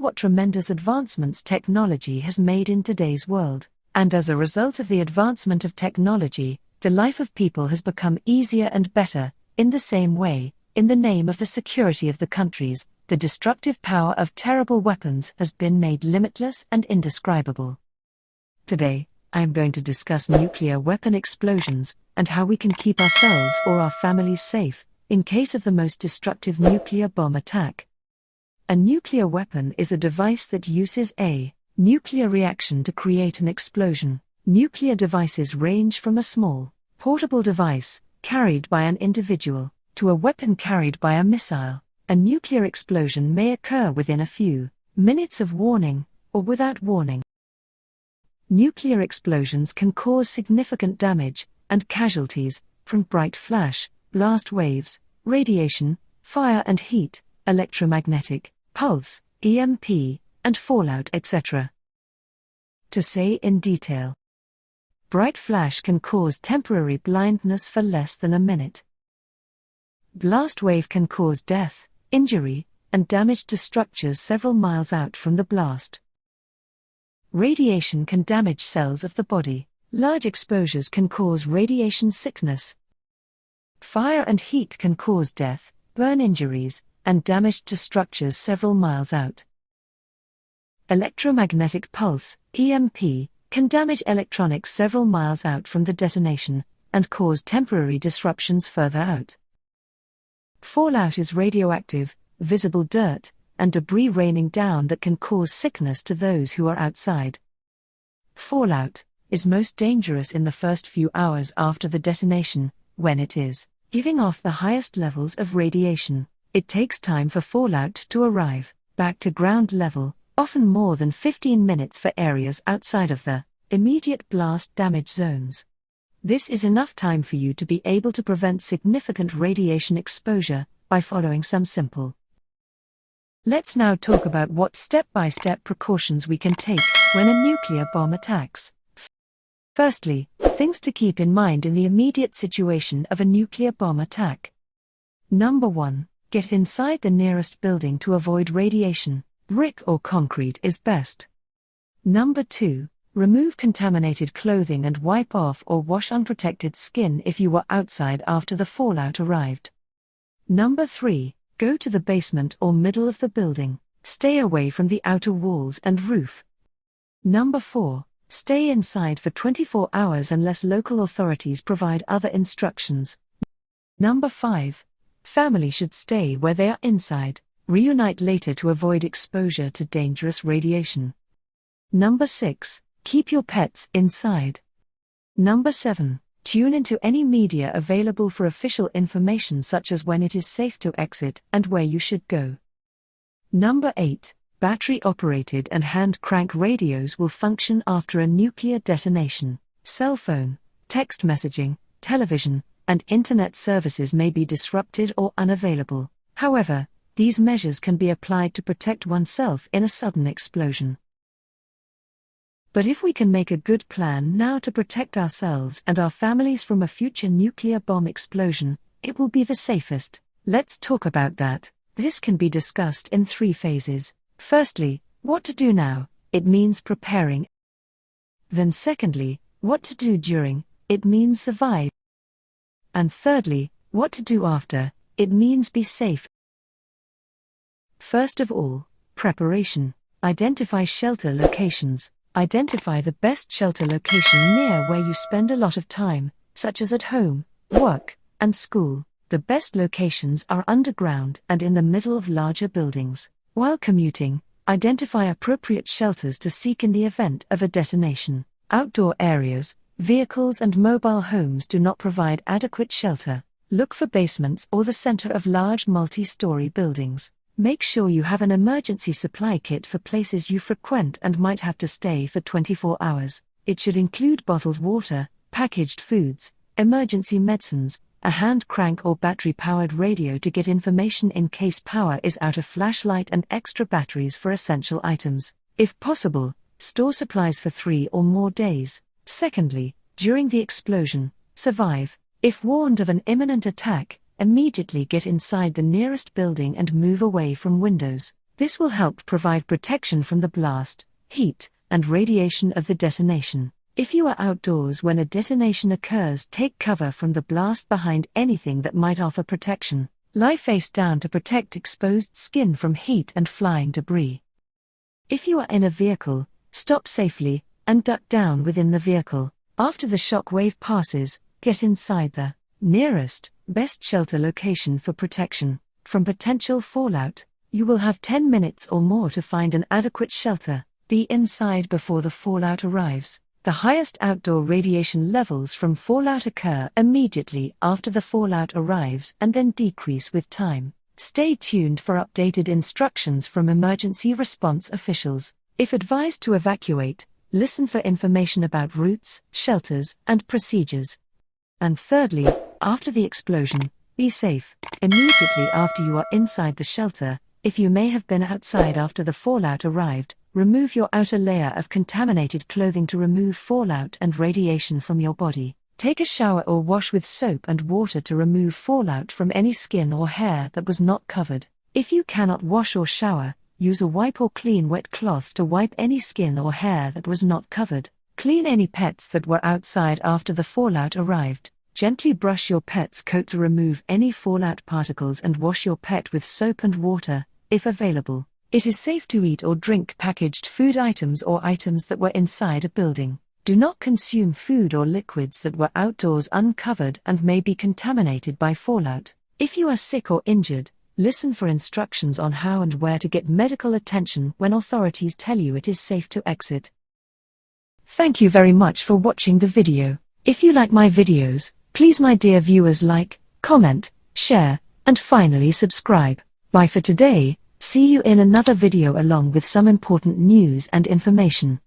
what tremendous advancements technology has made in today's world, and as a result of the advancement of technology, the life of people has become easier and better. In the same way, in the name of the security of the countries, the destructive power of terrible weapons has been made limitless and indescribable. Today, I am going to discuss nuclear weapon explosions and how we can keep ourselves or our families safe in case of the most destructive nuclear bomb attack. A nuclear weapon is a device that uses a nuclear reaction to create an explosion. Nuclear devices range from a small, portable device carried by an individual to a weapon carried by a missile. A nuclear explosion may occur within a few minutes of warning or without warning. Nuclear explosions can cause significant damage and casualties from bright flash, blast waves, radiation, fire and heat, electromagnetic pulse, EMP, and fallout, etc. To say in detail, bright flash can cause temporary blindness for less than a minute. Blast wave can cause death, injury, and damage to structures several miles out from the blast. Radiation can damage cells of the body. Large exposures can cause radiation sickness. Fire and heat can cause death, burn injuries, and damage to structures several miles out. Electromagnetic pulse, EMP, can damage electronics several miles out from the detonation, and cause temporary disruptions further out. Fallout is radioactive, visible dirt, and debris raining down that can cause sickness to those who are outside. Fallout is most dangerous in the first few hours after the detonation, when it is giving off the highest levels of radiation. It takes time for fallout to arrive back to ground level, often more than 15 minutes for areas outside of the immediate blast damage zones. This is enough time for you to be able to prevent significant radiation exposure by following some simple. Let's now talk about what step-by-step precautions we can take when a nuclear bomb attacks. Firstly, things to keep in mind in the immediate situation of a nuclear bomb attack. Number 1. Get inside the nearest building to avoid radiation. Brick or concrete is best. Number 2. Remove contaminated clothing and wipe off or wash unprotected skin if you were outside after the fallout arrived. Number 3. Go to the basement or middle of the building. Stay away from the outer walls and roof. Number 4. Stay inside for 24 hours unless local authorities provide other instructions. Number 5. Family should stay where they are inside. Reunite later to avoid exposure to dangerous radiation. Number 6. Keep your pets inside. Number 7. Tune into any media available for official information such as when it is safe to exit and where you should go. Number 8. Battery-operated and hand-crank radios will function after a nuclear detonation. Cell phone, text messaging, television, and internet services may be disrupted or unavailable. However, these measures can be applied to protect oneself in a sudden explosion. But if we can make a good plan now to protect ourselves and our families from a future nuclear bomb explosion, it will be the safest. Let's talk about that. This can be discussed in 3 phases. Firstly, what to do now. It means preparing. Then secondly, what to do during. It means survive. And thirdly, what to do after. It means be safe. First of all, preparation. Identify shelter locations. Identify the best shelter location near where you spend a lot of time, such as at home, work, and school. The best locations are underground and in the middle of larger buildings. While commuting, identify appropriate shelters to seek in the event of a detonation. Outdoor areas, vehicles and mobile homes do not provide adequate shelter. Look for basements or the center of large multi-story buildings. Make sure you have an emergency supply kit for places you frequent and might have to stay for 24 hours. It should include bottled water, packaged foods, emergency medicines, a hand crank or battery-powered radio to get information in case power is out, a flashlight and extra batteries for essential items. If possible, store supplies for 3 or more days. Secondly, during the explosion, survive. If warned of an imminent attack, immediately get inside the nearest building and move away from windows. This will help provide protection from the blast, heat, and radiation of the detonation. If you are outdoors when a detonation occurs, take cover from the blast behind anything that might offer protection. Lie face down to protect exposed skin from heat and flying debris. If you are in a vehicle, stop safely and duck down within the vehicle. After the shock wave passes, get inside the nearest, best shelter location for protection. From potential fallout, you will have 10 minutes or more to find an adequate shelter. Be inside before the fallout arrives. The highest outdoor radiation levels from fallout occur immediately after the fallout arrives and then decrease with time. Stay tuned for updated instructions from emergency response officials. If advised to evacuate, listen for information about routes, shelters, and procedures. And thirdly, after the explosion, be safe. Immediately after you are inside the shelter, if you may have been outside after the fallout arrived, remove your outer layer of contaminated clothing to remove fallout and radiation from your body. Take a shower or wash with soap and water to remove fallout from any skin or hair that was not covered. If you cannot wash or shower, use a wipe or clean wet cloth to wipe any skin or hair that was not covered. Clean any pets that were outside after the fallout arrived. Gently brush your pet's coat to remove any fallout particles and wash your pet with soap and water, if available. It is safe to eat or drink packaged food items or items that were inside a building. Do not consume food or liquids that were outdoors uncovered and may be contaminated by fallout. If you are sick or injured, listen for instructions on how and where to get medical attention when authorities tell you it is safe to exit. Thank you very much for watching the video. If you like my videos, please my dear viewers like, comment, share, and finally subscribe. Bye for today. See you in another video along with some important news and information.